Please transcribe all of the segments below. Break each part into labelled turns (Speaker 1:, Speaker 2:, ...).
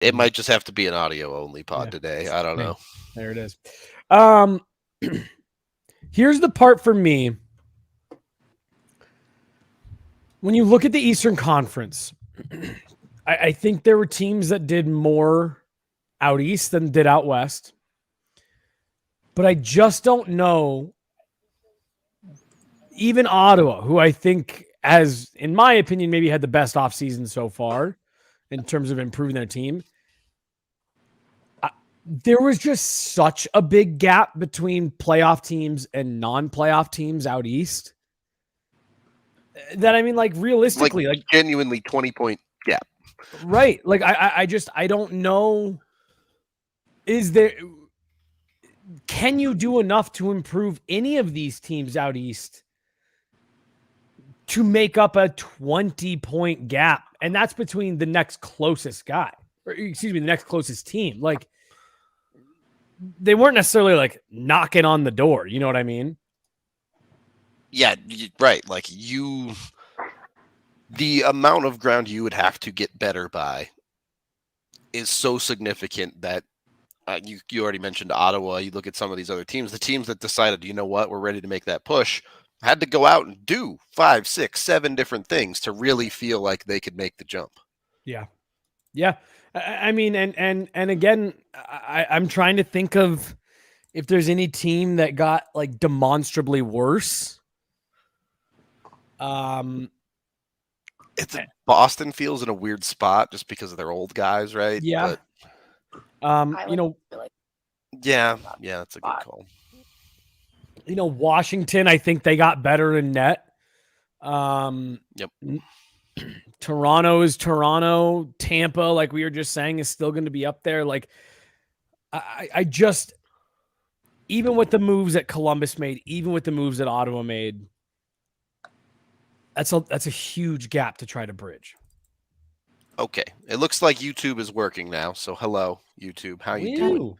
Speaker 1: It might just have to be an audio only pod today. I don't know.
Speaker 2: There it is. Here's the part for me. When you look at the Eastern Conference, I think there were teams that did more out east than did out west. But I just don't know. Even Ottawa, who I think has, in my opinion, maybe had the best offseason so far in terms of improving their team. There was just such a big gap between playoff teams and non-playoff teams out east that, I mean, like, realistically, like
Speaker 1: genuinely 20-point gap.
Speaker 2: Right. Like, I don't know. Can you do enough to improve any of these teams out east to make up a 20-point gap? And that's between the next closest guy, or excuse me, the next closest team. Like, they weren't necessarily like knocking on the door. You know what I mean?
Speaker 1: Yeah, right. Like, the amount of ground you would have to get better by is so significant that you already mentioned Ottawa. You look at some of these other teams, the teams that decided, you know what, we're ready to make that push, had to go out and do 5, 6, 7 different things to really feel like they could make the jump.
Speaker 2: Yeah. Yeah. I mean, and again, I'm trying to think of if there's any team that got like demonstrably worse.
Speaker 1: Boston feels in a weird spot just because of their old guys, right?
Speaker 2: Yeah.
Speaker 1: But, yeah, that's a good call.
Speaker 2: Washington, I think they got better in net.
Speaker 1: Yep.
Speaker 2: Toronto is Toronto. Tampa, like we were just saying, is still going to be up there. Like, I just, even with the moves that Columbus made, even with the moves that Ottawa made, that's a huge gap to try to bridge.
Speaker 1: Okay, it looks like YouTube is working now. So hello, YouTube. How you doing?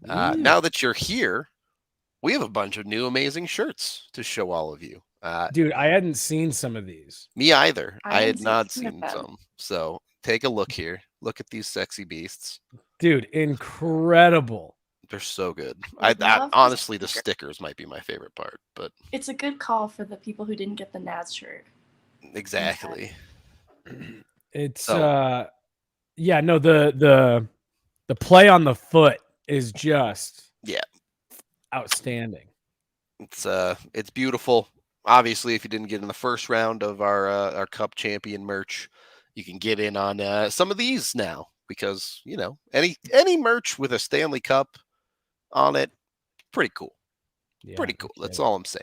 Speaker 1: Now that you're here, we have a bunch of new amazing shirts to show all of you.
Speaker 2: Dude, I hadn't seen some of these.
Speaker 1: Me either. I had not seen some. So take a look here. Look at these sexy beasts.
Speaker 2: Dude, incredible.
Speaker 1: They're so good. I honestly, the stickers might be my favorite part, but
Speaker 3: it's a good call for the people who didn't get the Naz shirt.
Speaker 1: Exactly.
Speaker 2: It's the play on the foot is just outstanding.
Speaker 1: It's beautiful. Obviously, if you didn't get in the first round of our Cup champion merch, you can get in on some of these now because any merch with a Stanley Cup on it, pretty cool. Yeah, pretty cool. That's all I'm saying.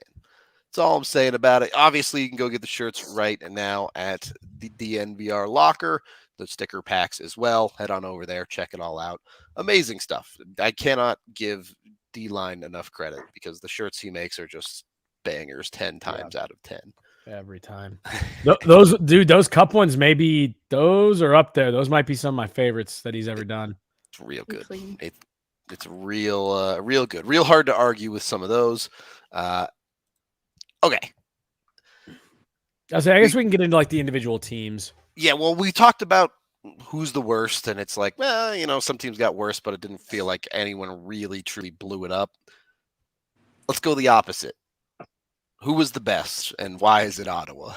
Speaker 1: That's all I'm saying about it. Obviously, you can go get the shirts right now at the DNVR locker. The sticker packs as well. Head on over there, check it all out. Amazing stuff. I cannot give D-Line enough credit because the shirts he makes are just bangers 10 times out of 10
Speaker 2: every time. those cup ones, maybe those are up there. Those might be some of my favorites that he's ever done.
Speaker 1: It's real good. It's real good. Real hard to argue with some of those. Okay.
Speaker 2: I guess we can get into like the individual teams.
Speaker 1: Yeah, well, we talked about who's the worst, and it's like, well, some teams got worse, but it didn't feel like anyone really truly blew it up. Let's go the opposite. Who was the best, and why is it Ottawa?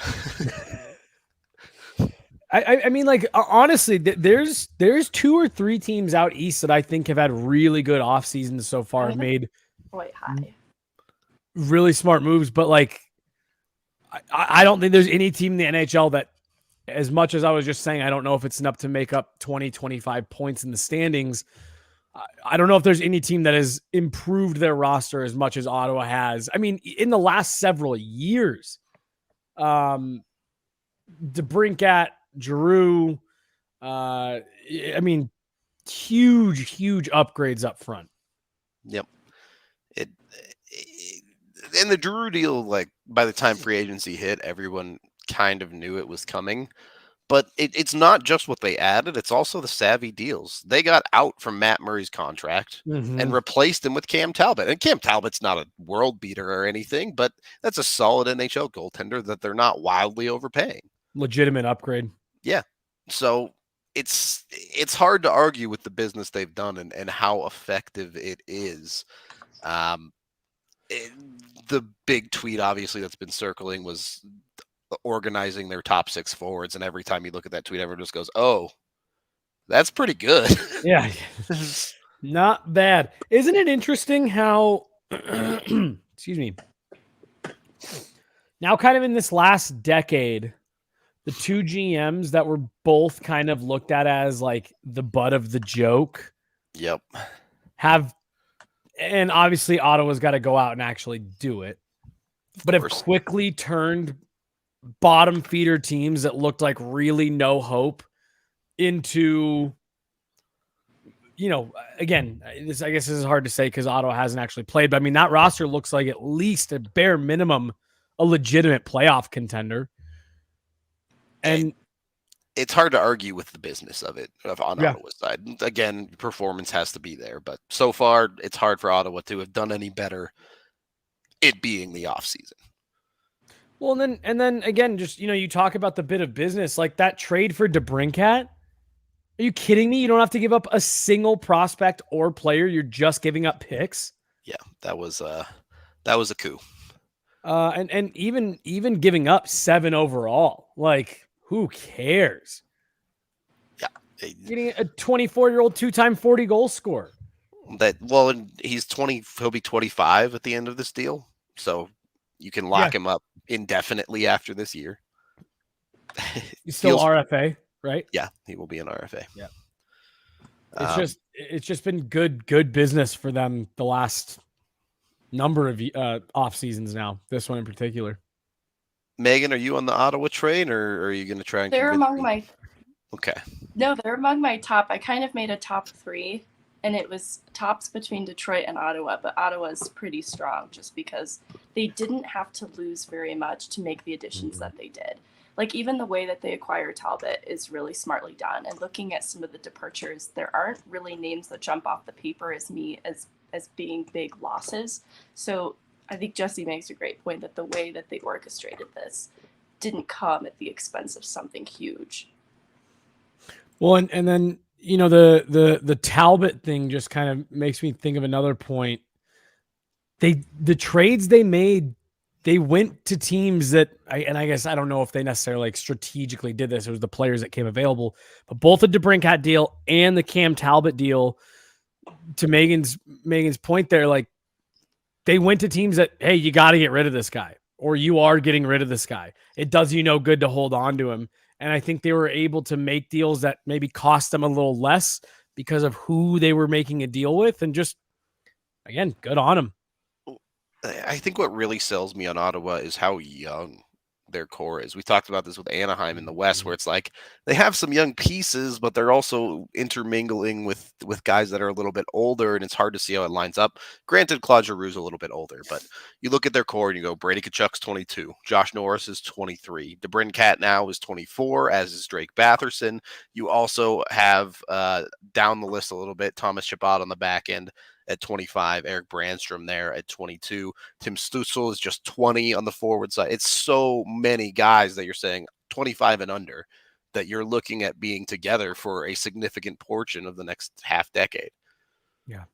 Speaker 2: I mean, like, honestly, there's 2 or 3 teams out east that I think have had really good off seasons so far, have made really smart moves. But like, I don't think there's any team in the NHL that, as much as I was just saying, I don't know if it's enough to make up 20, 25 points in the standings. I don't know if there's any team that has improved their roster as much as Ottawa has. I mean, in the last several years, DeBrincat, Giroux, I mean, huge upgrades up front.
Speaker 1: Yep. And the Giroux deal, like, by the time free agency hit, everyone kind of knew it was coming. But it's not just what they added. It's also the savvy deals. They got out from Matt Murray's contract and replaced him with Cam Talbot. And Cam Talbot's not a world beater or anything, but that's a solid NHL goaltender that they're not wildly overpaying.
Speaker 2: Legitimate upgrade.
Speaker 1: Yeah. So it's hard to argue with the business they've done and how effective it is. The big tweet, obviously, that's been circling was organizing their top 6 forwards, and every time you look at that tweet, everyone just goes, "Oh, that's pretty good."
Speaker 2: Yeah, not bad. Isn't it interesting how, excuse me, now kind of in this last decade, the 2 GMs that were both kind of looked at as like the butt of the joke
Speaker 1: Yep.
Speaker 2: have, and obviously Ottawa's got to go out and actually do it, but have quickly turned bottom feeder teams that looked like really no hope into, again, I guess this is hard to say because Ottawa hasn't actually played, but I mean, that roster looks like at least a bare minimum, a legitimate playoff contender. And
Speaker 1: it's hard to argue with the business of it on Ottawa's side. Again, performance has to be there, but so far it's hard for Ottawa to have done any better, it being the offseason.
Speaker 2: Well, and then again, just, you talk about the bit of business, like that trade for DeBrincat. Are you kidding me? You don't have to give up a single prospect or player. You're just giving up picks.
Speaker 1: Yeah, that was a coup.
Speaker 2: And even giving up 7 overall, like, who cares?
Speaker 1: Yeah,
Speaker 2: getting a 24-year-old 2-time 40-goal scorer.
Speaker 1: And he's 20. He'll be 25 at the end of this deal, so you can lock him up indefinitely after this year.
Speaker 2: He's still RFA, right?
Speaker 1: Yeah, he will be an RFA.
Speaker 2: Yeah. It's just been good business for them the last number of off seasons now. This one in particular.
Speaker 1: Meghan, are you on the Ottawa train, or are you going to try and?
Speaker 3: They're among my.
Speaker 1: Okay.
Speaker 3: No, they're among my top. I kind of made a top 3, and it was tops between Detroit and Ottawa, but Ottawa's pretty strong just because they didn't have to lose very much to make the additions that they did. Like, even the way that they acquire Talbot is really smartly done. And looking at some of the departures, there aren't really names that jump off the paper as being big losses. So I think Jesse makes a great point that the way that they orchestrated this didn't come at the expense of something huge.
Speaker 2: Well, and then, the Talbot thing just kind of makes me think of another point. The trades they made, they went to teams that, I guess I don't know if they necessarily strategically did this. It was the players that came available, but both the DeBrincat deal and the Cam Talbot deal, to Megan's point there, like, they went to teams that, hey, you got to get rid of this guy, or you are getting rid of this guy. It does you no good to hold on to him. And I think they were able to make deals that maybe cost them a little less because of who they were making a deal with. And just, again, good on them.
Speaker 1: I think what really sells me on Ottawa is how young their core is. We talked about this with Anaheim in the West, where it's like they have some young pieces, but they're also intermingling with guys that are a little bit older, and it's hard to see how it lines up. Granted, Claude Giroux's a little bit older, but you look at their core and you go, Brady Tkachuk's 22, Josh Norris is 23, DeBrincat now is 24, as is Drake Batherson. You also have down the list a little bit, Thomas Chabot on the back end at 25, Eric Brandstrom there at 22, Tim Stützle is just 20 on the forward side. It's so many guys that you're saying 25 and under that you're looking at being together for a significant portion of the next half decade.
Speaker 2: Yeah.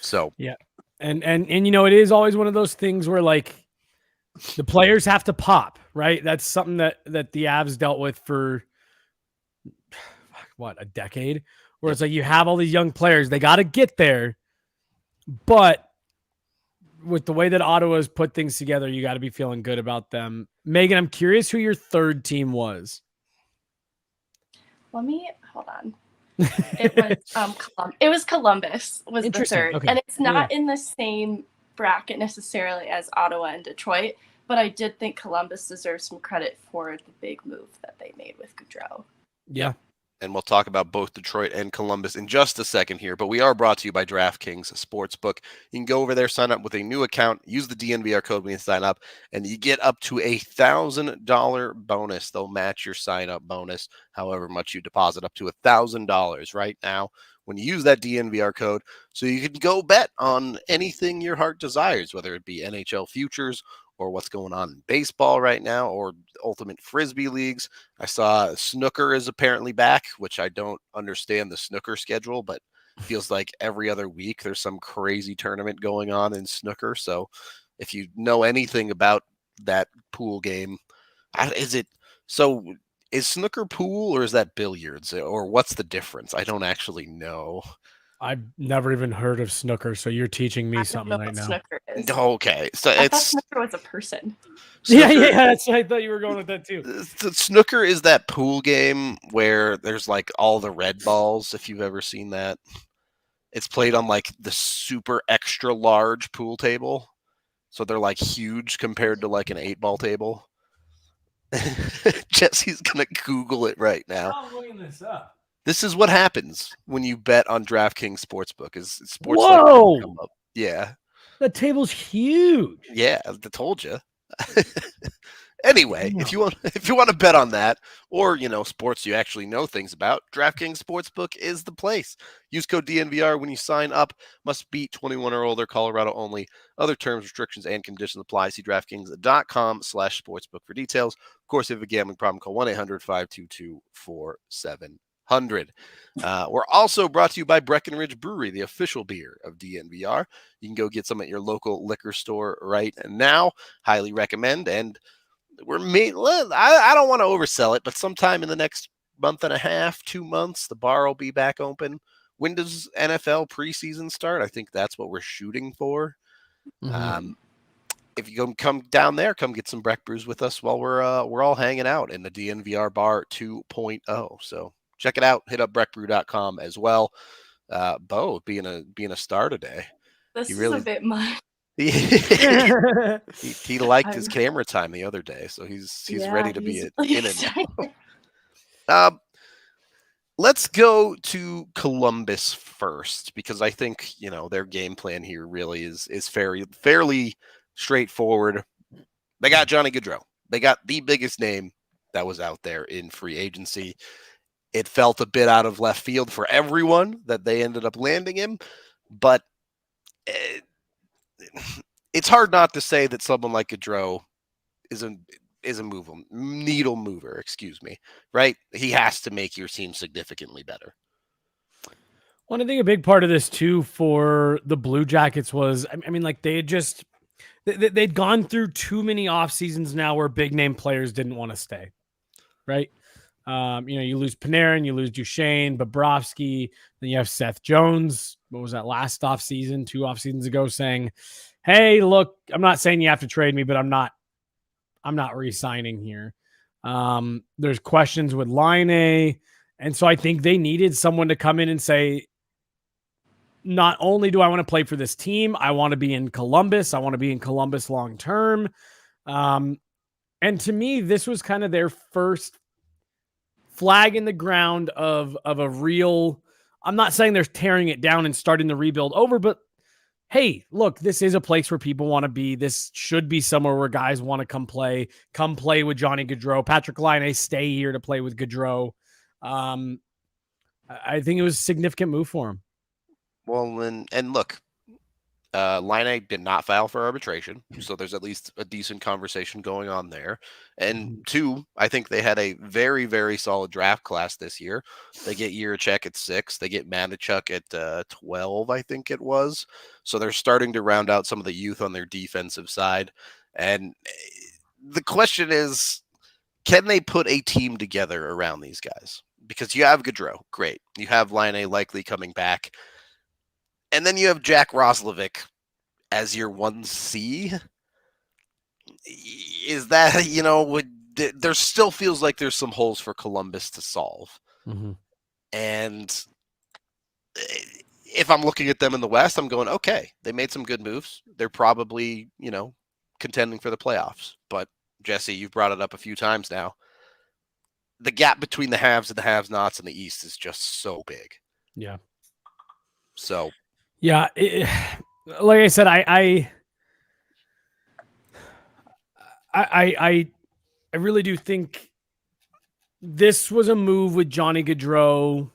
Speaker 1: So,
Speaker 2: yeah. And it is always one of those things where, like, the players have to pop, right? That's something that the Avs dealt with for a decade, where it's like you have all these young players, they got to get there. But with the way that Ottawa has put things together, you got to be feeling good about them. Meghan, I'm curious who your third team was.
Speaker 3: Let me hold on. It was Columbus was the third.
Speaker 2: Okay.
Speaker 3: And it's not in the same bracket necessarily as Ottawa and Detroit, but I did think Columbus deserves some credit for the big move that they made with Gaudreau.
Speaker 2: Yeah.
Speaker 1: And we'll talk about both Detroit and Columbus in just a second here, but we are brought to you by DraftKings Sportsbook. You can go over there, sign up with a new account, use the DNVR code when you sign up, and you get up to $1,000 bonus. They'll match your sign-up bonus, however much you deposit, up to $1,000 right now when you use that DNVR code. So you can go bet on anything your heart desires, whether it be NHL futures or what's going on in baseball right now, or ultimate frisbee leagues. I saw snooker is apparently back, which I don't understand the snooker schedule, but feels like every other week there's some crazy tournament going on in snooker. So if you know anything about that pool game, is snooker pool or is that billiards, or what's the difference? I don't actually know.
Speaker 2: I've never even heard of snooker, so you're teaching me
Speaker 3: I don't
Speaker 2: something
Speaker 3: know
Speaker 2: right
Speaker 3: what
Speaker 2: now.
Speaker 3: snooker is.
Speaker 1: Okay, so
Speaker 3: I thought
Speaker 1: it's
Speaker 3: snooker was a person.
Speaker 2: Yeah,
Speaker 1: snooker,
Speaker 2: that's I thought you were going with that too.
Speaker 1: snooker is that pool game where there's like all the red balls, if you've ever seen that. It's played on like the super extra large pool table. So they're like huge compared to like an 8-ball table. Jesse's going to Google it right now.
Speaker 2: I'm looking this up.
Speaker 1: This is what happens when you bet on DraftKings Sportsbook. Is sports
Speaker 2: Whoa!
Speaker 1: like that come up. Yeah.
Speaker 2: The table's huge.
Speaker 1: Yeah, I told you. Anyway, if you want to bet on that, or sports you actually know things about, DraftKings Sportsbook is the place. Use code DNVR when you sign up. Must be 21 or older. Colorado only. Other terms, restrictions, and conditions apply. See DraftKings.com/sportsbook for details. Of course, if you have a gambling problem, call 1-800-522-4700. We're also brought to you by Breckenridge Brewery, the official beer of DNVR. You can go get some at your local liquor store right now. Highly recommend. And I don't want to oversell it, but sometime in the next month and a half, 2 months, the bar will be back open. When does NFL preseason start? I think that's what we're shooting for.
Speaker 2: Mm-hmm.
Speaker 1: If you come down there, come get some Breck Brews with us while we're all hanging out in the DNVR Bar 2.0. So check it out. Hit up breckbrew.com as well. Bo being a star today.
Speaker 3: This
Speaker 1: really,
Speaker 3: is a bit much.
Speaker 1: he liked his camera time the other day, so he's ready to be in it. Let's go to Columbus first, because I think their game plan here really is fairly straightforward. They got Johnny Gaudreau. They got the biggest name that was out there in free agency. It felt a bit out of left field for everyone that they ended up landing him, but it's hard not to say that someone like Gaudreau is a needle mover, right? He has to make your team significantly better.
Speaker 2: Well, I think a big part of this too for the Blue Jackets was, I mean, like they'd gone through too many off seasons now where big name players didn't want to stay, right? You lose Panarin, you lose Duchesne, Bobrovsky, then you have Seth Jones. What was that last off season, 2 off seasons ago, saying, "Hey, look, I'm not saying you have to trade me, but I'm not re-signing here." There's questions with Laine, and so I think they needed someone to come in and say, not only do I want to play for this team, I want to be in Columbus. I want to be in Columbus long term. And to me, this was kind of their first flag in the ground of a real, I'm not saying they're tearing it down and starting the rebuild over, but hey, look, this is a place where people want to be. This should be somewhere where guys want to come play with Johnny Gaudreau. Patrick Laine, stay here to play with Gaudreau. I think it was a significant move for him.
Speaker 1: Well, and look, Laine did not file for arbitration, so there's at least a decent conversation going on there. And 2, I think they had a very, very solid draft class this year. They get Jiricek at 6. They get Manichuk at 12, I think it was. So they're starting to round out some of the youth on their defensive side. And the question is, can they put a team together around these guys? Because you have Gaudreau, great. You have Laine likely coming back. And then you have Jack Roslovic as your 1C. Is that, there still feels like there's some holes for Columbus to solve.
Speaker 2: Mm-hmm.
Speaker 1: And if I'm looking at them in the West, I'm going, okay, they made some good moves. They're probably, contending for the playoffs. But, Jesse, you've brought it up a few times now. The gap between the haves and the have-nots in the East is just so big.
Speaker 2: Yeah.
Speaker 1: So.
Speaker 2: Yeah, like I said, I really do think this was a move with Johnny Gaudreau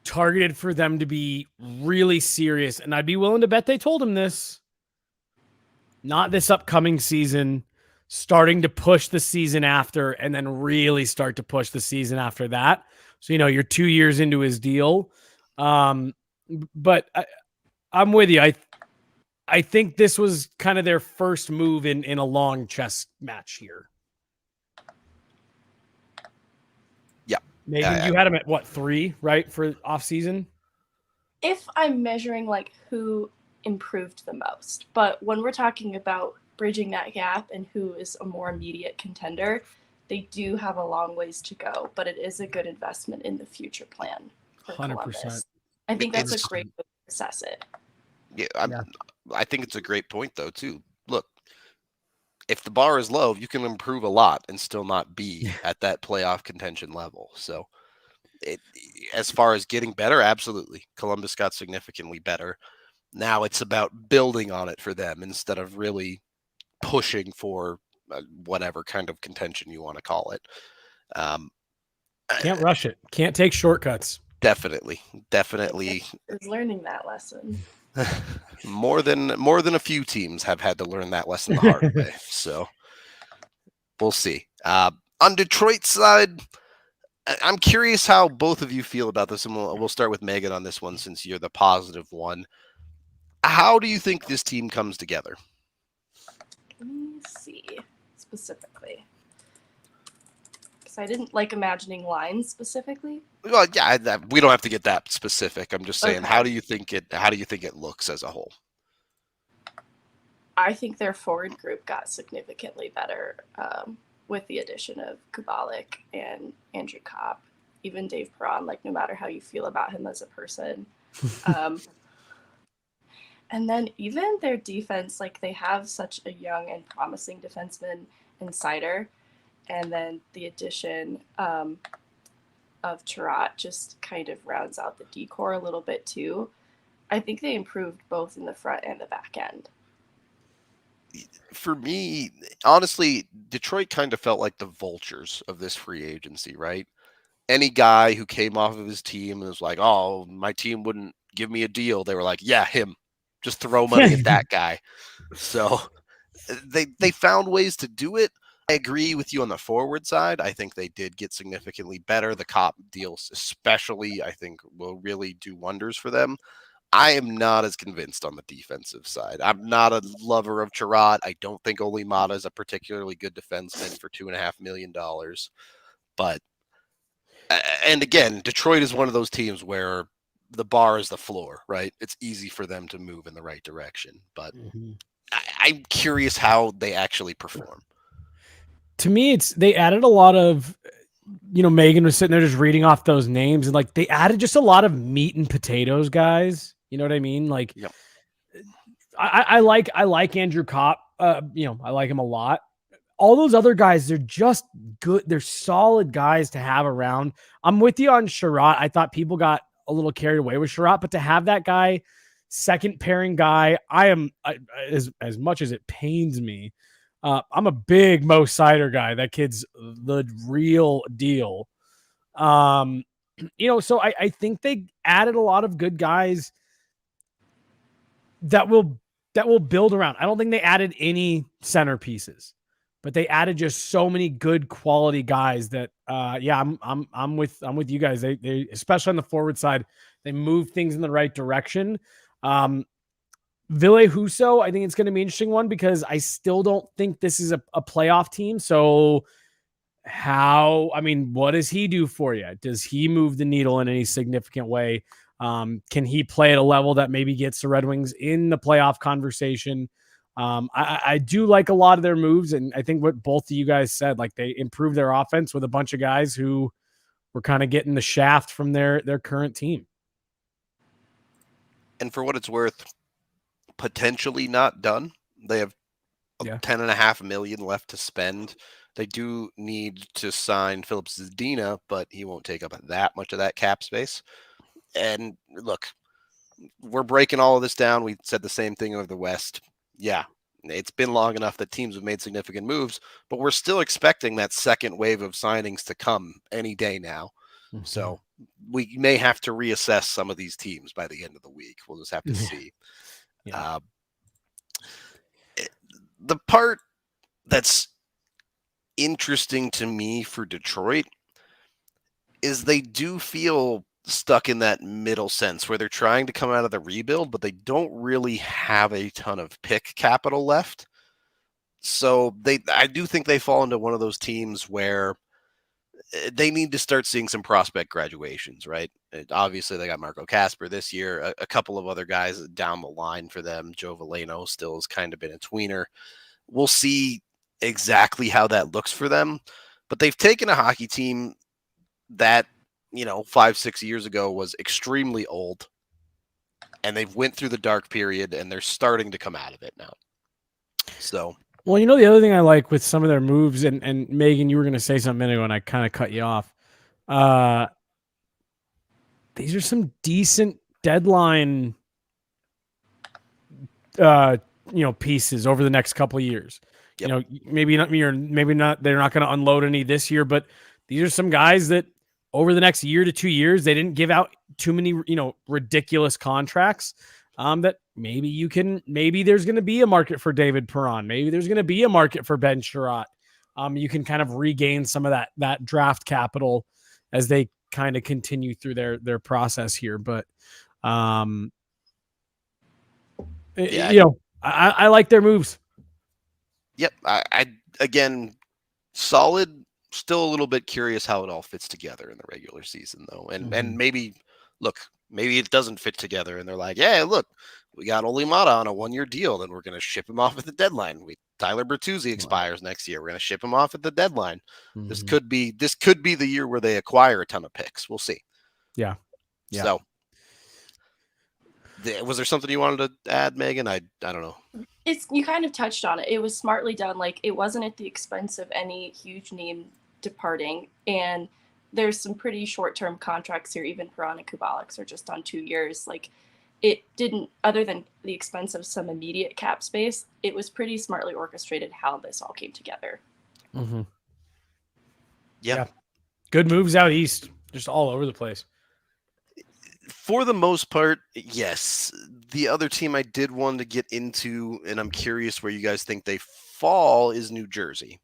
Speaker 2: targeted for them to be really serious, and I'd be willing to bet they told him this. not this upcoming season, starting to push the season after, and then really start to push the season after that. So, you're 2 years into his deal. But I'm with you. I think this was kind of their first move in a long chess match here.
Speaker 1: Yeah.
Speaker 2: Meghan, you had him at what, 3, right, for off season?
Speaker 3: If I'm measuring like who improved the most, but when we're talking about bridging that gap and who is a more immediate contender, they do have a long ways to go, but it is a good investment in the future plan for
Speaker 2: 100%.
Speaker 3: Columbus. I think that's a great way to assess it.
Speaker 1: Yeah, I think it's a great point, though, too. Look, if the bar is low, you can improve a lot and still not be at that playoff contention level. So, as far as getting better, absolutely. Columbus got significantly better. Now it's about building on it for them instead of really pushing for whatever kind of contention you want to call it.
Speaker 2: Can't rush it. Can't take shortcuts.
Speaker 1: Definitely.
Speaker 3: Is learning that lesson.
Speaker 1: more than a few teams have had to learn that lesson the hard way. So we'll see. On Detroit's side, I'm curious how both of you feel about this, and we'll start with Meghan on this one since you're the positive one. How do you think this team comes together?
Speaker 3: Let me see specifically. Because I didn't like imagining lines specifically.
Speaker 1: Well, yeah, we don't have to get that specific. I'm just saying,
Speaker 3: Okay.
Speaker 1: how do you think it looks as a whole?
Speaker 3: I think their forward group got significantly better with the addition of Kubalik and Andrew Kopp, even Dave Perron, like no matter how you feel about him as a person. And then even their defense, like they have such a young and promising defenseman in Sider. And then the addition of Chirot just kind of rounds out the decor a little bit too. I think they improved both in the front and the back end.
Speaker 1: For me, honestly, Detroit kind of felt like the vultures of this free agency, right? Any guy who came off of his team and was like, oh, my team wouldn't give me a deal, they were like, yeah, him. Just throw money at that guy. So they found ways to do it. I agree with you on the forward side. I think they did get significantly better. The Kopp deals especially, I think, will really do wonders for them. I am not as convinced on the defensive side. I'm not a lover of Chirot. I don't think Oli Mata is a particularly good defenseman for $2.5 million. But, and again, Detroit is one of those teams where the bar is the floor, right? It's easy for them to move in the right direction. But I'm curious how they actually perform.
Speaker 2: To me, they added a lot of, Meghan was sitting there just reading off those names, and like they added just a lot of meat and potatoes guys. You know what I mean? Like,
Speaker 1: yep.
Speaker 2: I like Andrew Kopp. I like him a lot. All those other guys, they're just good. They're solid guys to have around. I'm with you on Chirot. I thought people got a little carried away with Chirot, but to have that guy, second pairing guy, I am as much as it pains me. I'm a big Mo Sider guy. That kid's the real deal. So I think they added a lot of good guys that will build around. I don't think they added any centerpieces, but they added just so many good quality guys that I'm with you guys. They especially on the forward side, they move things in the right direction. Ville Husso, I think it's going to be an interesting one because I still don't think this is a playoff team. So what does he do for you? Does he move the needle in any significant way? Can he play at a level that maybe gets the Red Wings in the playoff conversation? I do like a lot of their moves, and I think what both of you guys said, like they improved their offense with a bunch of guys who were kind of getting the shaft from their current team.
Speaker 1: And for what it's worth, potentially not done. They have $10.5 million left to spend. They do need to sign Filip Zadina, but he won't take up that much of that cap space. And look, we're breaking all of this down. We said the same thing over the West. Yeah, it's been long enough that teams have made significant moves, but we're still expecting that second wave of signings to come any day now. Mm-hmm. So we may have to reassess some of these teams by the end of the week. We'll just have to see. the part that's interesting to me for Detroit is they do feel stuck in that middle sense where they're trying to come out of the rebuild, but they don't really have a ton of pick capital left. So I do think they fall into one of those teams where they need to start seeing some prospect graduations, right? Obviously, they got Marco Casper this year, a couple of other guys down the line for them. Joe Veleno still has kind of been a tweener. We'll see exactly how that looks for them. But they've taken a hockey team that, 5-6 years ago was extremely old, and they've went through the dark period, and they're starting to come out of it now. So,
Speaker 2: well, the other thing I like with some of their moves, and Megan, you were going to say something a minute ago, and I kind of cut you off. These are some decent deadline, pieces over the next couple of years.
Speaker 1: Yep.
Speaker 2: Maybe not. They're not going to unload any this year, but these are some guys that over the next year to 2 years, they didn't give out too many, ridiculous contracts. That maybe there's going to be a market for David Perron. Maybe there's going to be a market for Ben Sherratt. You can kind of regain some of that draft capital as they kind of continue through their process here. But, I like their moves.
Speaker 1: Yep. I again, solid. Still a little bit curious how it all fits together in the regular season, though. And maybe it doesn't fit together, and they're like, yeah, look, we got Oli Mata on a 1-year deal, then we're going to ship him off at the deadline. Tyler Bertuzzi expires next year. We're going to ship him off at the deadline. Mm-hmm. This could be the year where they acquire a ton of picks. We'll see.
Speaker 2: Yeah.
Speaker 1: So, was there something you wanted to add, Megan? I don't know.
Speaker 3: You kind of touched on it. It was smartly done. Like, it wasn't at the expense of any huge name departing, and there's some pretty short-term contracts here. Even Perron and Kubalik are just on 2 years. Like, it didn't, other than the expense of some immediate cap space, it was pretty smartly orchestrated how this all came together.
Speaker 2: Mm-hmm.
Speaker 1: Yeah.
Speaker 2: Good moves out east, just all over the place.
Speaker 1: For the most part, yes. The other team I did want to get into, and I'm curious where you guys think they fall, is New Jersey.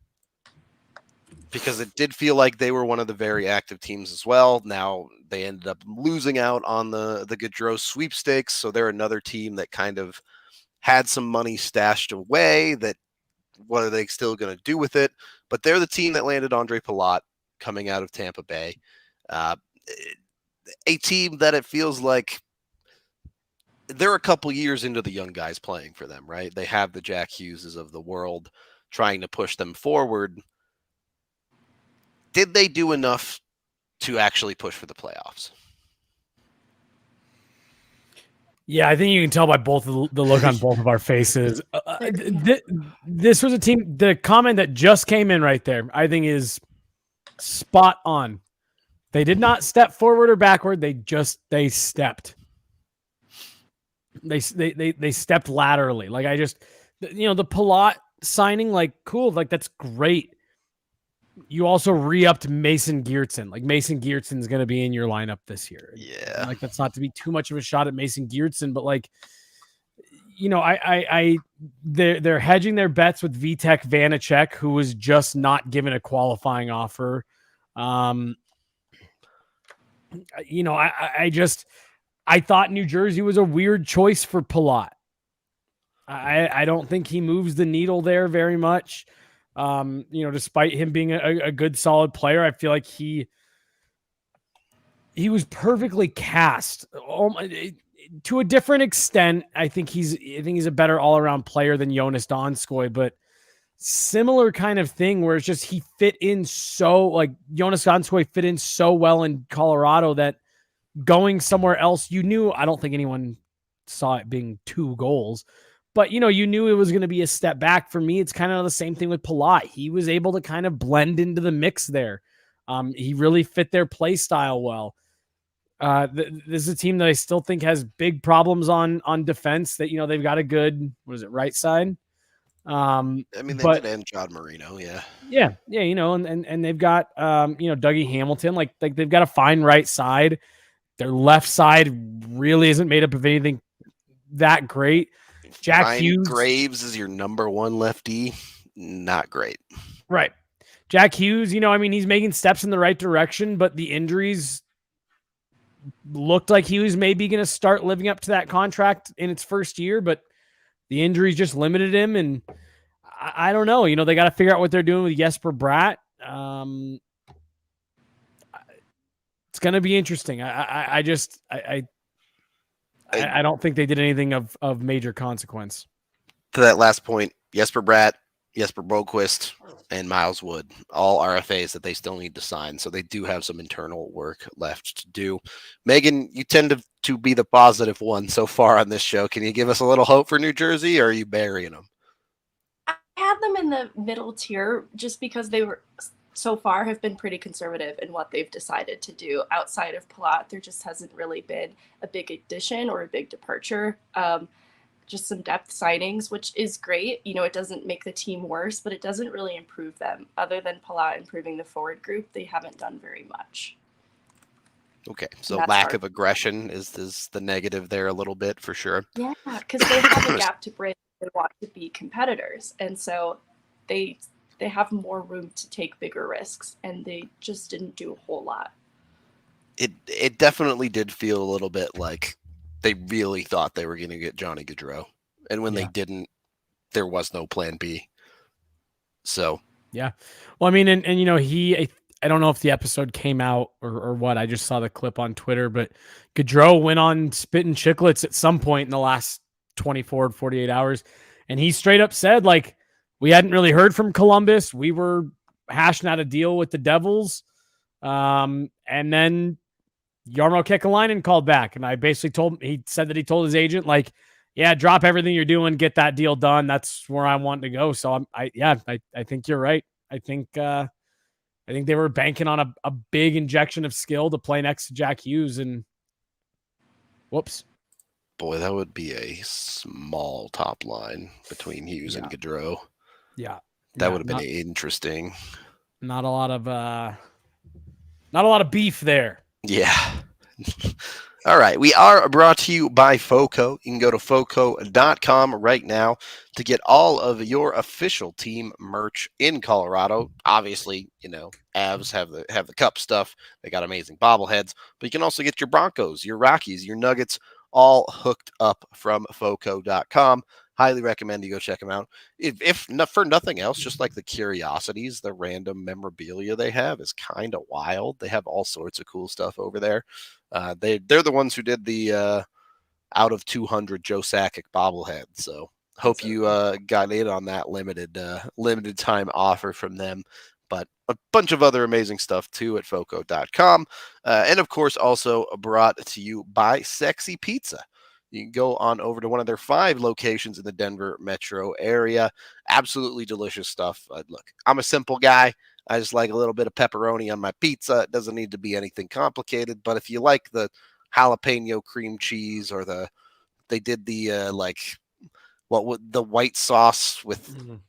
Speaker 1: Because it did feel like they were one of the very active teams as well. Now they ended up losing out on the Gaudreau sweepstakes, so they're another team that kind of had some money stashed away. That what are they still going to do with it? But they're the team that landed Andre Palat coming out of Tampa Bay. A team that it feels like they're a couple years into the young guys playing for them, right? They have the Jack Hugheses of the world trying to push them forward. Did they do enough to actually push for the playoffs?
Speaker 2: Yeah, I think you can tell by both of the look on both of our faces. This was a team, the comment that just came in right there, I think is spot on. They did not step forward or backward. They stepped. They stepped laterally. Like, the Palat signing, like, cool. Like, that's great. You also re-upped Mason Geertsen. Like, Mason Geertsen's going to be in your lineup this year.
Speaker 1: Yeah.
Speaker 2: Like, that's not to be too much of a shot at Mason Geertsen, but like, they're hedging their bets with Vitek Vanacek, who was just not given a qualifying offer. I thought New Jersey was a weird choice for Palat. I don't think he moves the needle there very much. Despite him being a good, solid player, I feel like he was perfectly cast. To a different extent, I think he's a better all-around player than Jonas Donskoy, but similar kind of thing where it's just he fit in so, like, Jonas Donskoy fit in so well in Colorado that going somewhere else, I don't think anyone saw it being 2 goals, but you knew it was going to be a step back. For me, it's kind of the same thing with Palat. He was able to kind of blend into the mix there. He really fit their play style well. This is a team that I still think has big problems on defense. That they've got a good, right side.
Speaker 1: They did end John Marino, yeah. And they've got Dougie Hamilton. Like they've got a fine right side. Their left side really isn't made up of anything that great.
Speaker 2: Jack
Speaker 1: Ryan
Speaker 2: Hughes.
Speaker 1: Graves is your number one lefty. Not great.
Speaker 2: Right. Jack Hughes, he's making steps in the right direction, but the injuries looked like he was maybe going to start living up to that contract in its first year, but the injuries just limited him. And I don't know. They got to figure out what they're doing with Jesper Bratt. It's going to be interesting. I don't think they did anything of major consequence.
Speaker 1: To that last point, Jesper Bratt, Jesper Boquist, and Miles Wood, all RFAs that they still need to sign. So they do have some internal work left to do. Meghan, you tend to be the positive one so far on this show. Can you give us a little hope for New Jersey, or are you burying them?
Speaker 3: I had them in the middle tier just because they were so far have been pretty conservative in what they've decided to do. Outside of Palat, there just hasn't really been a big addition or a big departure. Just some depth signings, which is great. It doesn't make the team worse, but it doesn't really improve them. Other than Palat improving the forward group, they haven't done very much.
Speaker 1: Okay, so lack of aggression is the negative there a little bit for sure.
Speaker 3: Yeah, because they have a gap to bridge. They want to be competitors, and so they have more room to take bigger risks, and they just didn't do a whole lot.
Speaker 1: It definitely did feel a little bit like they really thought they were going to get Johnny Gaudreau. And when they didn't, there was no plan B. So,
Speaker 2: yeah. Well, I mean, and I don't know if the episode came out or what. I just saw the clip on Twitter, but Gaudreau went on Spittin' Chicklets at some point in the last 24 to 48 hours. And he straight up said, we hadn't really heard from Columbus. We were hashing out a deal with the Devils. And then Jarmo Kekalainen called back, and I basically he said that he told his agent, yeah, drop everything you're doing, get that deal done. That's where I want to go. So I think you're right. I think they were banking on a big injection of skill to play next to Jack Hughes, and whoops.
Speaker 1: Boy, that would be a small top line between Hughes and Gaudreau.
Speaker 2: Yeah.
Speaker 1: That would have been interesting.
Speaker 2: Not a lot of beef there.
Speaker 1: Yeah. All right. We are brought to you by FOCO. You can go to FOCO.com right now to get all of your official team merch in Colorado. Obviously, Avs have the cup stuff. They got amazing bobbleheads, but you can also get your Broncos, your Rockies, your Nuggets, all hooked up from FOCO.com. Highly recommend you go check them out. If not for nothing else, just like the curiosities, the random memorabilia they have is kind of wild. They have all sorts of cool stuff over there. They're the ones who did the out of 200 Joe Sakic bobblehead. So hope you got in on that limited time offer from them. But a bunch of other amazing stuff too at FOCO.com. And of course, also brought to you by Sexy Pizza. You can go on over to one of their 5 locations in the Denver metro area. Absolutely delicious stuff. Look, I'm a simple guy. I just like a little bit of pepperoni on my pizza. It doesn't need to be anything complicated. But if you like the jalapeno cream cheese or they did the the white sauce with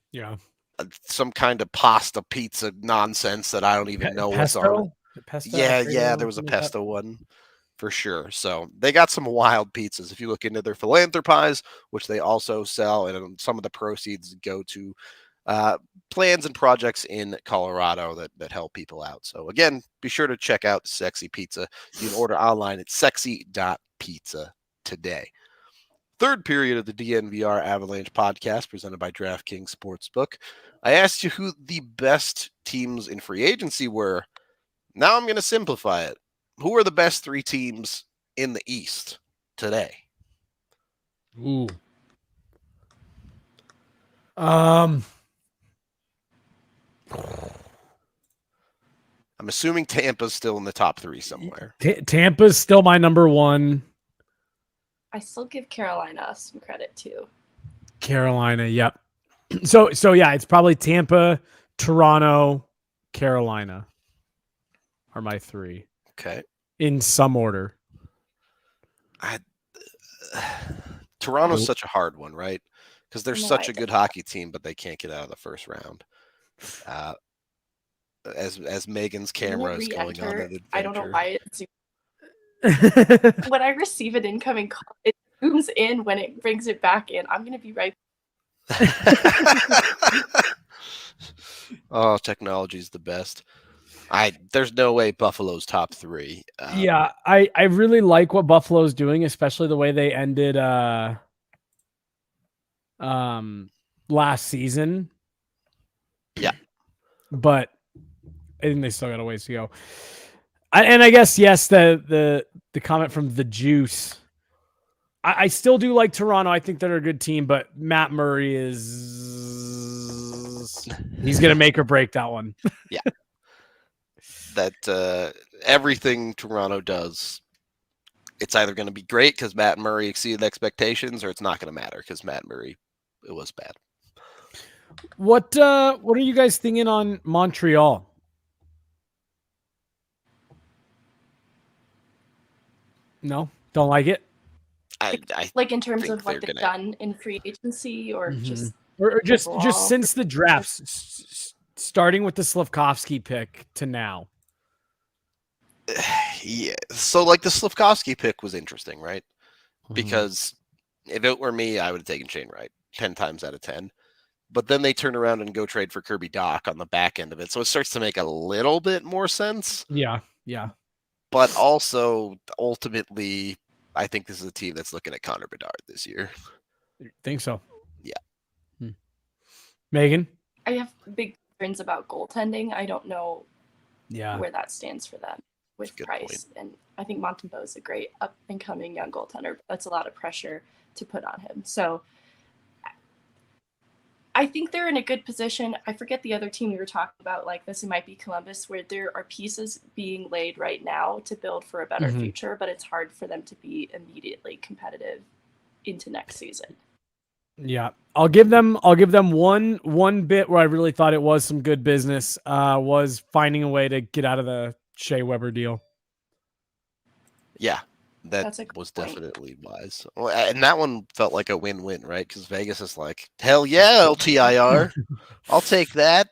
Speaker 1: some kind of pasta pizza nonsense that I don't even know what's on it.
Speaker 2: Pesto?
Speaker 1: Yeah, there was a pesto one. For sure. So they got some wild pizzas. If you look into their philanthropies, which they also sell, and some of the proceeds go to plans and projects in Colorado that help people out. So again, be sure to check out Sexy Pizza. You can order online at sexy.pizza today. Third period of the DNVR Avalanche podcast presented by DraftKings Sportsbook. I asked you who the best teams in free agency were. Now I'm going to simplify it. Who are the best 3 teams in the East today?
Speaker 2: Ooh. I'm
Speaker 1: assuming Tampa's still in the top 3 somewhere.
Speaker 2: Tampa's still my number 1.
Speaker 3: I still give Carolina some credit too.
Speaker 2: Carolina, yep. So yeah, it's probably Tampa, Toronto, Carolina are my 3.
Speaker 1: Okay.
Speaker 2: In some order.
Speaker 1: Toronto's such a hard one, right? Because they're such a good hockey team, but they can't get out of the first round. As Meghan's camera is going on an adventure.
Speaker 3: I don't know why it's when I receive an incoming call, zooms in when it brings it back in. I'm gonna be right.
Speaker 1: Oh, technology's the best. There's no way Buffalo's top 3.
Speaker 2: Yeah, I really like what Buffalo's doing, especially the way they ended last season.
Speaker 1: Yeah.
Speaker 2: But I think they still got a ways to go. And I guess yes, the comment from the Juice. I still do like Toronto. I think they're a good team, but Matt Murray he's gonna make or break that one.
Speaker 1: Yeah. That everything Toronto does, it's either going to be great because Matt Murray exceeded expectations, or it's not going to matter because Matt Murray, it was bad.
Speaker 2: What are you guys thinking on Montreal? No, don't like it.
Speaker 1: I
Speaker 3: Like in terms
Speaker 1: think
Speaker 3: of what
Speaker 1: they're
Speaker 3: they've
Speaker 1: gonna-
Speaker 3: done in free agency, or just
Speaker 2: or just
Speaker 3: overall?
Speaker 2: since the drafts, starting with the Slafkovsky pick to now.
Speaker 1: Yeah. So like the Slafkovsky pick was interesting, right?
Speaker 2: Mm-hmm.
Speaker 1: Because if it were me, I would have taken Shane Wright 10 times out of 10. But then they turn around and go trade for Kirby Dach on the back end of it. So it starts to make a little bit more sense.
Speaker 2: Yeah.
Speaker 1: But also, ultimately, I think this is a team that's looking at Connor Bedard this year.
Speaker 2: Think so?
Speaker 1: Yeah.
Speaker 2: Meghan?
Speaker 3: I have big concerns about goaltending. I don't know
Speaker 2: Yeah.
Speaker 3: where that stands for them with Price. And I think Montembeault is a great up-and-coming young goaltender. But that's a lot of pressure to put on him. So I think they're in a good position. I forget the other team we were talking about like this. It might be Columbus, where there are pieces being laid right now to build for a better future, but it's hard for them to be immediately competitive into next season.
Speaker 2: Yeah. I'll give them one bit where I really thought it was some good business, was finding a way to get out of the Shea Weber deal.
Speaker 1: Yeah, that was definitely wise. Well, and that one felt like a win-win, right? Because Vegas is like, hell yeah, LTIR. I'll take that.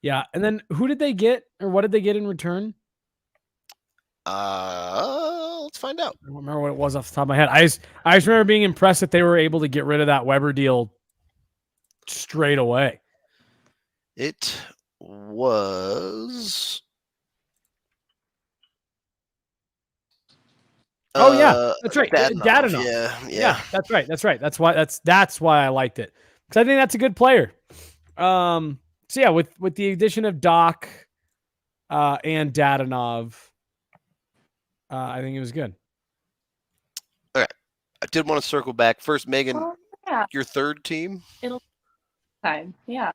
Speaker 2: Yeah. And then who did they get, or what did they get in return?
Speaker 1: Let's find out.
Speaker 2: I don't remember what it was off the top of my head. I just remember being impressed that they were able to get rid of that Weber deal straight away.
Speaker 1: It was.
Speaker 2: Oh yeah, that's right.
Speaker 1: Dadonov. Yeah.
Speaker 2: That's right. That's why I liked it, because I think that's a good player. So yeah, with the addition of Dach and Dadonov, I think it was good.
Speaker 1: All right, I did want to circle back first, Meghan. Your third team.
Speaker 3: It'll time. Yeah.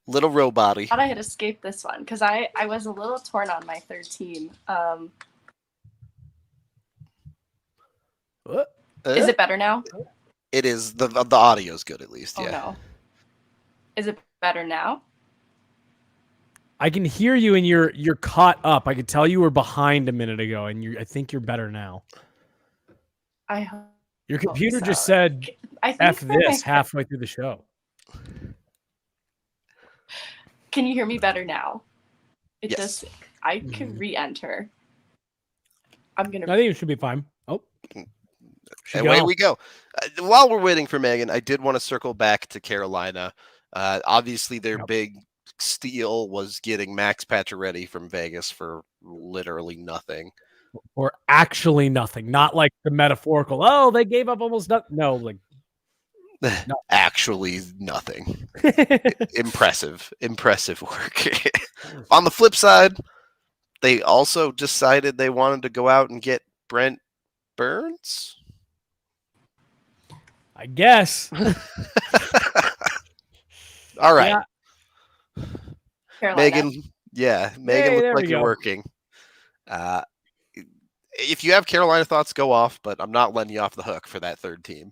Speaker 1: Little robot-y.
Speaker 3: I thought I had escaped this one because I was a little torn on my third team. Is it better now?
Speaker 1: It is. The audio's good, at least.
Speaker 3: Oh
Speaker 1: yeah.
Speaker 3: no. Is it better now?
Speaker 2: I can hear you, and you're caught up. I could tell you were behind a minute ago, and I think you're better now.
Speaker 3: I hope
Speaker 2: your computer
Speaker 3: so.
Speaker 2: just said "F this" halfway through the show.
Speaker 3: Can you hear me better now? It
Speaker 1: yes.
Speaker 3: does. I can re-enter. I think
Speaker 2: it should be fine. Oh.
Speaker 1: And away we go. While we're waiting for Meghan, I did want to circle back to Carolina. Obviously, their big steal was getting Max Pacioretty from Vegas for literally nothing.
Speaker 2: Or actually nothing. Not like the metaphorical, oh, they gave up almost nothing. No, like
Speaker 1: no. Actually nothing. Impressive work. On the flip side, they also decided they wanted to go out and get Brent Burns.
Speaker 2: I guess.
Speaker 1: All right.
Speaker 3: Yeah.
Speaker 1: Meghan looks like you're working. If you have Carolina thoughts, go off, but I'm not letting you off the hook for that third team.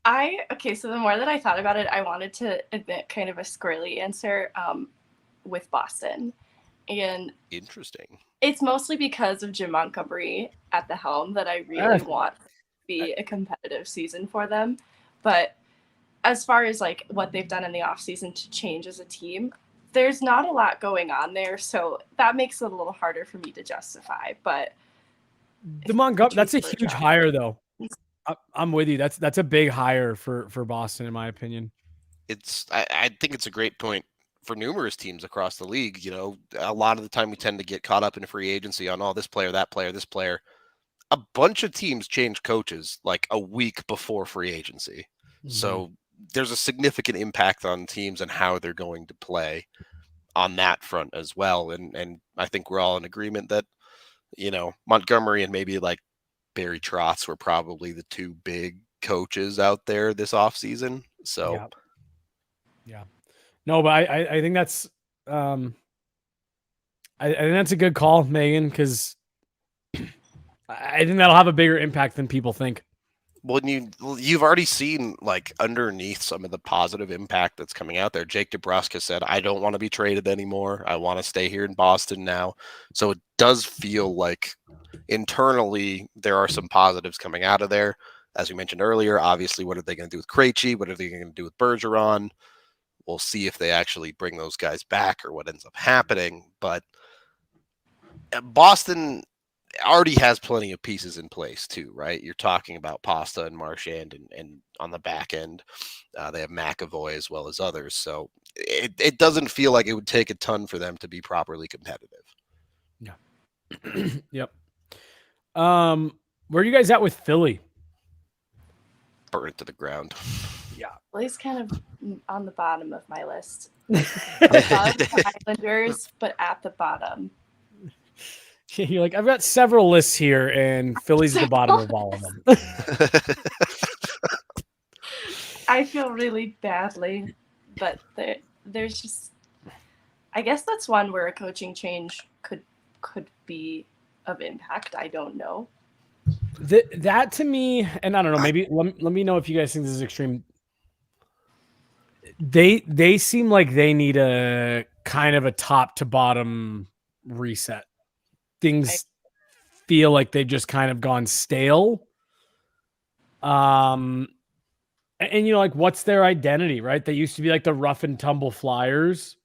Speaker 3: So the more that I thought about it, I wanted to admit kind of a squirrely answer with Boston. And
Speaker 1: interesting.
Speaker 3: It's mostly because of Jim Montgomery at the helm that I really want to be a competitive season for them. But as far as like what they've done in the offseason to change as a team, there's not a lot going on there. So that makes it a little harder for me to justify. But
Speaker 2: The Montgomery, that's a
Speaker 3: for
Speaker 2: huge
Speaker 3: draft.
Speaker 2: hire, though. I'm with you. That's a big hire for Boston, in my opinion.
Speaker 1: I think it's a great point for numerous teams across the league. You know, a lot of the time we tend to get caught up in free agency on this player, that player, this player. A bunch of teams change coaches like a week before free agency. So there's a significant impact on teams and how they're going to play on that front as well. And I think we're all in agreement that, you know, Montgomery and maybe like Barry Trotz were probably the two big coaches out there this offseason. So
Speaker 2: yeah. No, but I think that's I think that's a good call, Megan, because I think that'll have a bigger impact than people think.
Speaker 1: Well, you've already seen like underneath some of the positive impact that's coming out there. Jake DeBrusk has said, "I don't want to be traded anymore. I want to stay here in Boston now." So it does feel like internally there are some positives coming out of there. As we mentioned earlier, obviously, what are they going to do with Krejci? What are they going to do with Bergeron? We'll see if they actually bring those guys back or what ends up happening. But Boston already has plenty of pieces in place too, right? You're talking about Pasta and Marchand, and on the back end, they have McAvoy as well as others. So it doesn't feel like it would take a ton for them to be properly competitive.
Speaker 2: Yeah. Yep. Where are you guys at with Philly?
Speaker 1: Burn it to the ground.
Speaker 2: Yeah.
Speaker 3: Well, he's kind of on the bottom of my list. Above the Islanders, but at the bottom.
Speaker 2: You're like, I've got several lists here, and Philly's at the bottom of all of them.
Speaker 3: I feel really badly, but there's just, I guess that's one where a coaching change could be of impact. I don't know.
Speaker 2: That to me, and I don't know, maybe let me know if you guys think this is extreme. They seem like they need a kind of a top to bottom reset. Things feel like they've just kind of gone stale. And you know, like, what's their identity, right? They used to be like the rough and tumble Flyers.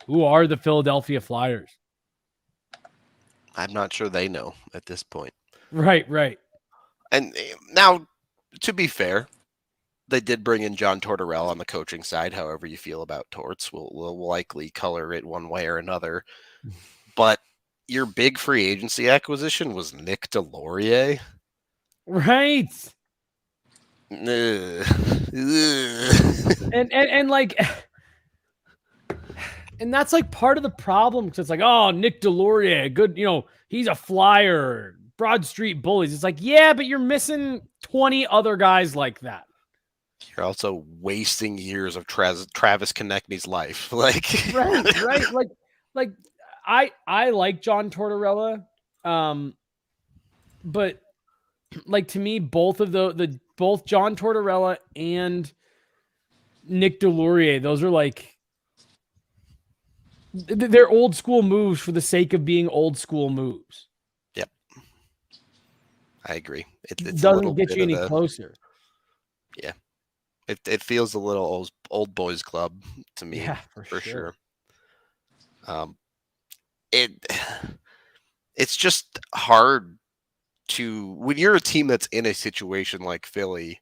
Speaker 2: Who are the Philadelphia Flyers?
Speaker 1: I'm not sure they know at this point.
Speaker 2: Right.
Speaker 1: And now, to be fair, they did bring in John Tortorella on the coaching side. However you feel about Torts will likely color it one way or another. But your big free agency acquisition was Nick Delorier.
Speaker 2: Right.
Speaker 1: And
Speaker 2: like, and that's like part of the problem, because it's like, oh, Nick Delorier, good, you know, he's a Flyer, Broad Street Bullies. It's like, yeah, but you're missing 20 other guys like that.
Speaker 1: You're also wasting years of Travis Konechny's life. Like,
Speaker 2: right. Like I like John Tortorella, but like, to me, both of both John Tortorella and Nick Delorier, those are like, they're old school moves for the sake of being old school moves.
Speaker 1: Yep, I agree. It
Speaker 2: doesn't get you any closer.
Speaker 1: Yeah, it feels a little old boys club to me.
Speaker 2: Yeah,
Speaker 1: for sure. It's just hard to, when you're a team that's in a situation like Philly,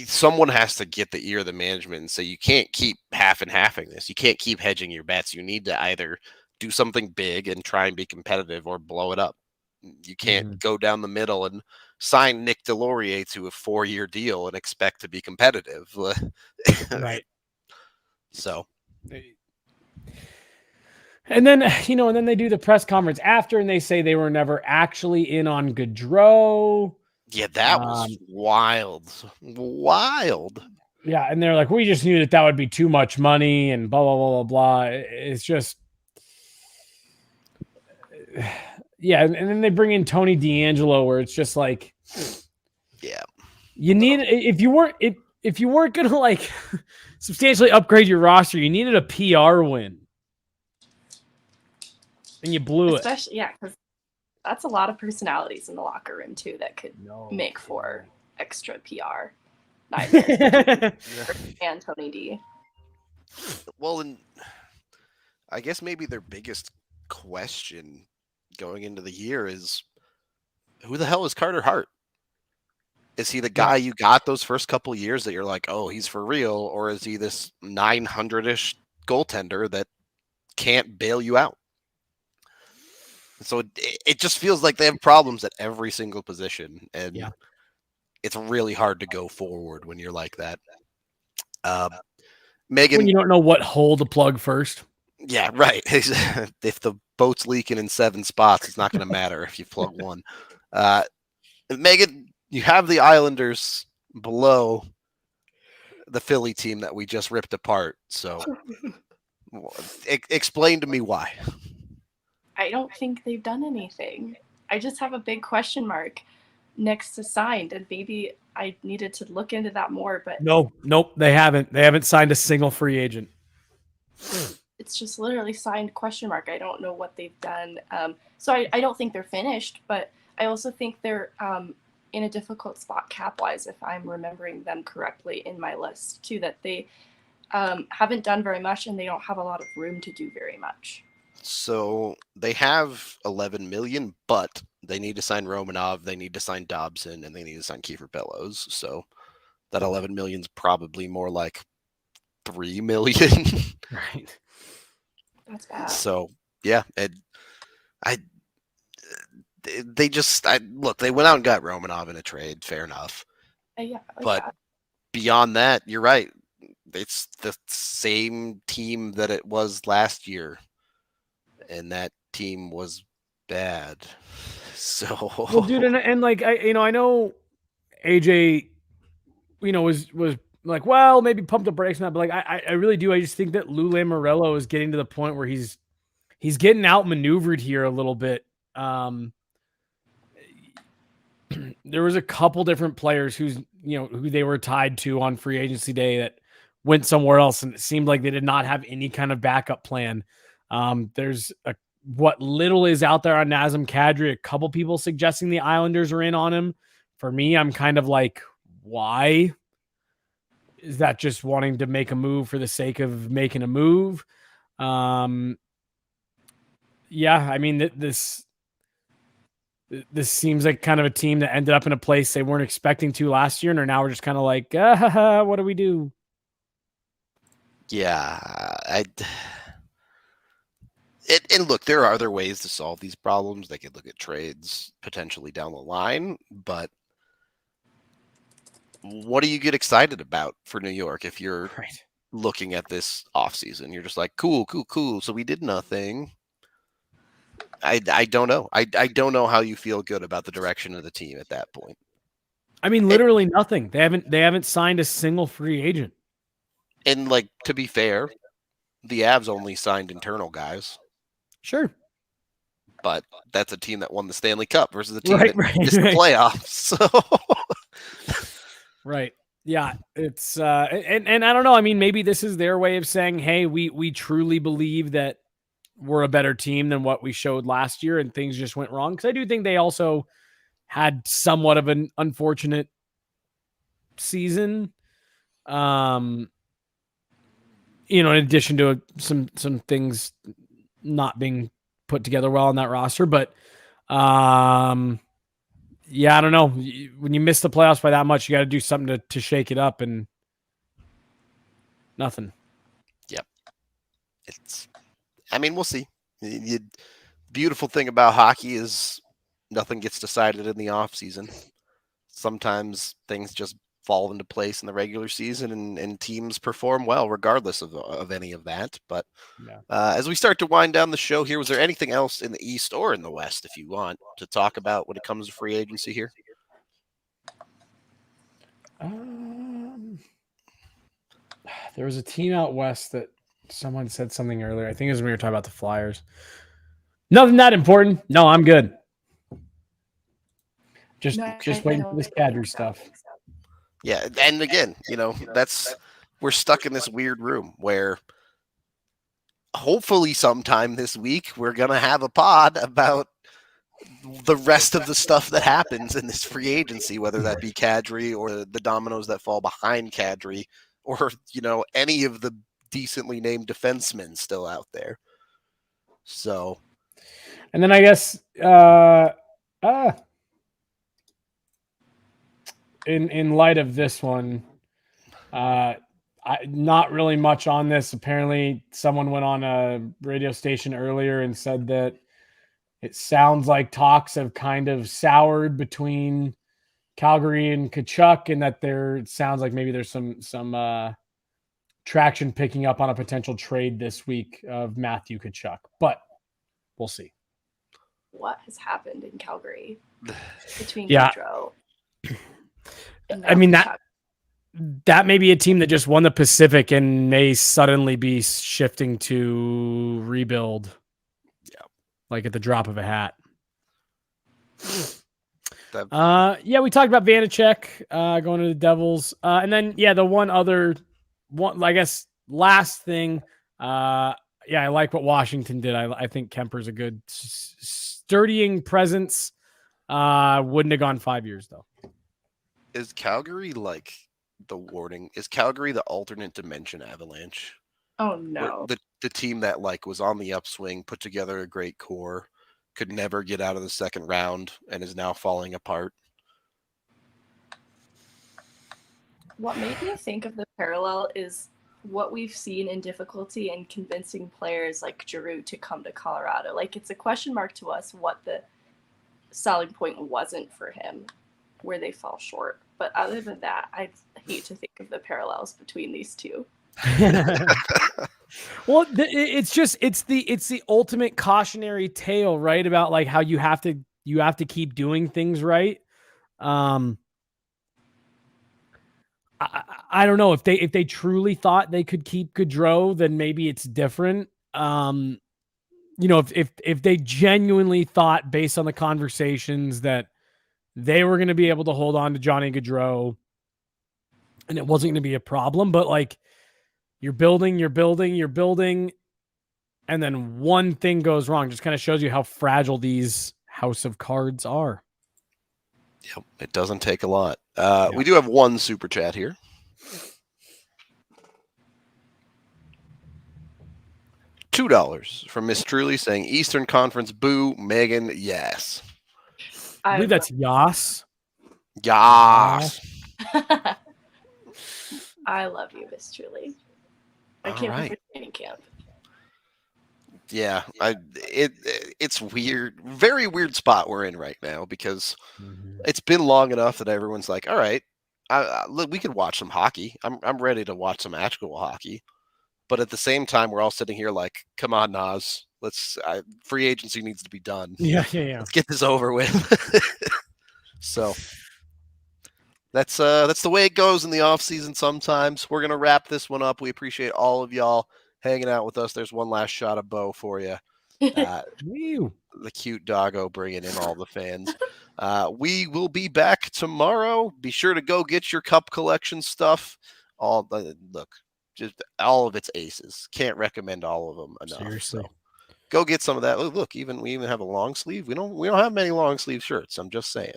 Speaker 1: someone has to get the ear of the management and say, you can't keep half and halving this. You can't keep hedging your bets. You need to either do something big and try and be competitive, or blow it up. You can't go down the middle and sign Nick Delorier to a 4-year deal and expect to be competitive.
Speaker 2: Right.
Speaker 1: So.
Speaker 2: And then, you know, and then they do the press conference after, and they say they were never actually in on Gaudreau.
Speaker 1: Yeah, that was wild.
Speaker 2: Yeah, and they're like, we just knew that would be too much money, and blah, blah, blah, blah, blah. It's just, yeah, and then they bring in Tony DeAngelo, where it's just like,
Speaker 1: yeah,
Speaker 2: you need, if you weren't gonna like substantially upgrade your roster, you needed a PR win. And you blew it.
Speaker 3: Especially, yeah, because that's a lot of personalities in the locker room too that could make for extra PR. And Tony D.
Speaker 1: Well, and I guess maybe their biggest question going into the year is, who the hell is Carter Hart? Is he the guy you got those first couple years that you're like, oh, he's for real? Or is he this 900-ish goaltender that can't bail you out? So it just feels like they have problems at every single position. And it's really hard to go forward when you're like that. Meghan,
Speaker 2: when you don't know what hole to plug first.
Speaker 1: Yeah, right. If the boat's leaking in 7 spots, it's not going to matter if you plug one. Meghan, you have the Islanders below the Philly team that we just ripped apart. So explain to me why.
Speaker 3: I don't think they've done anything. I just have a big question mark next to signed, and maybe I needed to look into that more. But
Speaker 2: nope, they haven't. They haven't signed a single free agent.
Speaker 3: It's just literally signed question mark. I don't know what they've done. So I don't think they're finished, but I also think they're in a difficult spot cap-wise, if I'm remembering them correctly in my list, too, that they haven't done very much and they don't have a lot of room to do very much.
Speaker 1: So they have 11 million, but they need to sign Romanov, they need to sign Dobson, and they need to sign Kiefer Bellows. So that 11 million is probably more like 3 million.
Speaker 2: Right.
Speaker 3: That's bad.
Speaker 1: So yeah, they just look. They went out and got Romanov in a trade. Fair enough. But beyond that, you're right. It's the same team that it was last year, and that team was bad. So
Speaker 2: well, dude, and like I know AJ, was like, well, maybe pump the brakes on that, but like I really do. I just think that Lou Lamoriello is getting to the point where he's getting outmaneuvered here a little bit. There was a couple different players who they were tied to on free agency day that went somewhere else, and it seemed like they did not have any kind of backup plan. There's what little is out there on Nazem Kadri. A couple people suggesting the Islanders are in on him. For me, I'm kind of like, why? Is that just wanting to make a move for the sake of making a move? Yeah, I mean, this seems like kind of a team that ended up in a place they weren't expecting to last year, and are now we're just kind of like, what do we do?
Speaker 1: Yeah, and look, there are other ways to solve these problems. They could look at trades potentially down the line, but what do you get excited about for New York if you're looking at this offseason? You're just like, cool. So we did nothing. I don't know. I don't know how you feel good about the direction of the team at that point.
Speaker 2: I mean, literally nothing. They haven't signed a single free agent.
Speaker 1: And like, to be fair, the Avs only signed internal guys.
Speaker 2: Sure.
Speaker 1: But that's a team that won the Stanley Cup versus a team that missed the playoffs. So
Speaker 2: right. Yeah. It's and I don't know. I mean, maybe this is their way of saying, hey, we truly believe that we're a better team than what we showed last year, and things just went wrong. Because I do think they also had somewhat of an unfortunate season. In addition to some things not being put together well on that roster, but yeah, I don't know. When you miss the playoffs by that much, you got to do something to shake it up, and nothing.
Speaker 1: Yep. We'll see. The beautiful thing about hockey is nothing gets decided in the off season. Sometimes things just fall into place in the regular season, and teams perform well regardless of any of that. But as we start to wind down the show here, was there anything else in the East or in the West, if you want, to talk about when it comes to free agency here?
Speaker 2: There was a team out West that someone said something earlier. I think it was when we were talking about the Flyers. Nothing that important. No, I'm good. Just waiting for this Kadri stuff.
Speaker 1: Yeah, and again, we're stuck in this weird room where hopefully sometime this week we're going to have a pod about the rest of the stuff that happens in this free agency, whether that be Kadri or the dominoes that fall behind Kadri, or, any of the decently named defensemen still out there. So
Speaker 2: And then I guess in light of this one, not really much on this. Apparently, someone went on a radio station earlier and said that it sounds like talks have kind of soured between Calgary and Tkachuk, and that it sounds like maybe there's some traction picking up on a potential trade this week of Matthew Tkachuk, but we'll see.
Speaker 3: What has happened in Calgary between
Speaker 2: Yeah.
Speaker 3: Gaudreau and
Speaker 2: I mean,
Speaker 3: Tkachuk?
Speaker 2: that may be a team that just won the Pacific and may suddenly be shifting to rebuild.
Speaker 1: Yeah.
Speaker 2: Like at the drop of a hat.
Speaker 1: That-
Speaker 2: Yeah, we talked about Vanacek going to the Devils. And then, yeah, the one, I guess, last thing. Yeah, I like what Washington did. I think Kemper's a good sturdying presence. Wouldn't have gone 5 years, though.
Speaker 1: Is Calgary like the warning? Is Calgary the alternate dimension Avalanche?
Speaker 3: Oh no.
Speaker 1: The team that like was on the upswing, put together a great core, could never get out of the second round, and is now falling apart.
Speaker 3: What made me think of the parallel is what we've seen in difficulty in convincing players like Giroux to come to Colorado. Like, it's a question mark to us what the selling point wasn't for him, where they fall short. But other than that, I hate to think of the parallels between these two.
Speaker 2: Well, it's the ultimate cautionary tale, right? About like how you have to keep doing things right. I don't know if they truly thought they could keep Gaudreau, then maybe it's different. If they genuinely thought, based on the conversations, that they were going to be able to hold on to Johnny Gaudreau and it wasn't going to be a problem, but like you're building, and then one thing goes wrong. Just kind of shows you how fragile these house of cards are.
Speaker 1: Yep, it doesn't take a lot. We do have one super chat here. $2 from Miss Truly saying Eastern Conference boo, Meghan, yes.
Speaker 2: I believe that's Yas.
Speaker 1: Yas.
Speaker 3: I love you, Miss Truly. I can't wait for training camp.
Speaker 1: Yeah, it's weird, very weird spot we're in right now, because it's been long enough that everyone's like, all right, look, we could watch some hockey. I'm ready to watch some actual hockey, but at the same time, we're all sitting here like, come on, Nas, free agency needs to be done.
Speaker 2: Yeah.
Speaker 1: Let's get this over with. So that's the way it goes in the off season. Sometimes we're gonna wrap this one up. We appreciate all of y'all hanging out with us. There's one last shot of Bo for you. The cute doggo bringing in all the fans. We will be back tomorrow. Be sure to go get your cup collection stuff. Just all of its aces. Can't recommend all of them enough.
Speaker 2: Seriously.
Speaker 1: So go get some of that. Look, we even have a long sleeve. We don't have many long sleeve shirts. I'm just saying.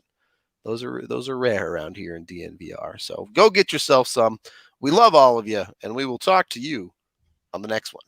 Speaker 1: Those are rare around here in DNVR. So go get yourself some. We love all of you, and we will talk to you on the next one.